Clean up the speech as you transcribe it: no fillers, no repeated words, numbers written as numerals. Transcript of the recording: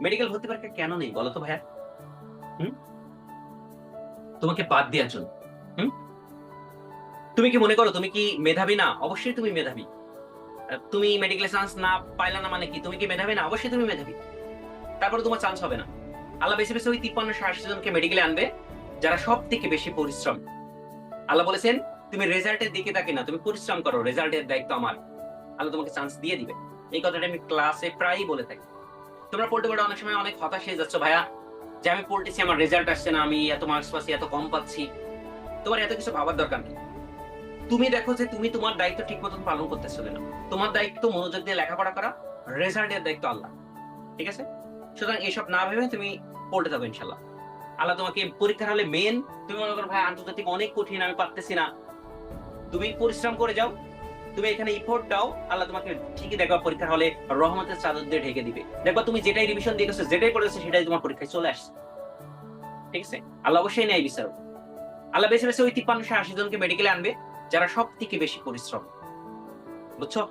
Medical ভর্তি পরীক্ষা কেন নেই বলো তো ভাইয়া? হুম? তোমাকে বাদ দেওয়ার জন্য। হুম? তুমি কি মনে করো তুমি কি মেধাবী না? অবশ্যই তুমি মেধাবী। তুমি মেডিকেল চান্স না পাইলা না মানে কি তুমি কি মেধাবী না? অবশ্যই তুমি মেধাবী। তারপরে তোমার চান্স হবে না। আল্লাহ বেছে বেছে ওই 53-60 জনকে মেডিকেলে আনবে যারা সব থেকে বেশি পরিশ্রম। আল্লাহ বলেছেন তুমি রেজাল্টের দিকে তাকি না, তুমি পরিশ্রম করো, রেজাল্টের দায়িত্ব আমার। আল্লাহ তোমাকে চান্স দিয়ে দিবে। এই কথাটা আমি ক্লাসে প্রায়ই বলে থাকি। তোমরা পড়তে পড়ে অনেক সময় অনেক হতাশ হয়ে যাচ্ছ ভাইয়া, যে আমি পড়তেছি আমার রেজাল্ট আসছে না, আমি এত মার্কস পাচ্ছি, এত কম পাচ্ছি। তোমার এত কিছু ভাবার দরকার নেই। তুমি দেখো যে তুমি তোমার দায়িত্ব ঠিক মতন পালন করতেছো কিনা। তোমার দায়িত্ব মনোযোগ দিয়ে লেখাপড়া করা, রেজাল্টের দায়িত্ব আল্লাহ। ঠিক আছে? সুতরাং এইসব না ভেবে তুমি পড়তে যাবো ইনশাল্লাহ। আল্লাহ তোমাকে পরীক্ষার হলে মেন, তুমি মনে করো ভাই আন্তর্জাতিক অনেক কঠিন, আমি পারতেছি না, তুমি পরিশ্রম করে যাও, তুমি এখানে ইফোর্ট দাও, আল্লাহ তোমাকে ঠিকই দেখবা পরীক্ষার হলে রহমতের চাদর দিয়ে ঢেকে দিবে। দেখবা তুমি যেটাই রিভিশন দিয়ে গেছো, যেটাই পড়েছো, সেটাই তোমার পরীক্ষায় চলে আসছে। ঠিক আছে? আল্লাহ অবশ্যই ন্যায় বিচারক। আল্লাহ বেছে বেছে ওই 53-60 জনকে মেডিকেলে আনবে যারা সব থেকে বেশি পরিশ্রম। বুঝছো?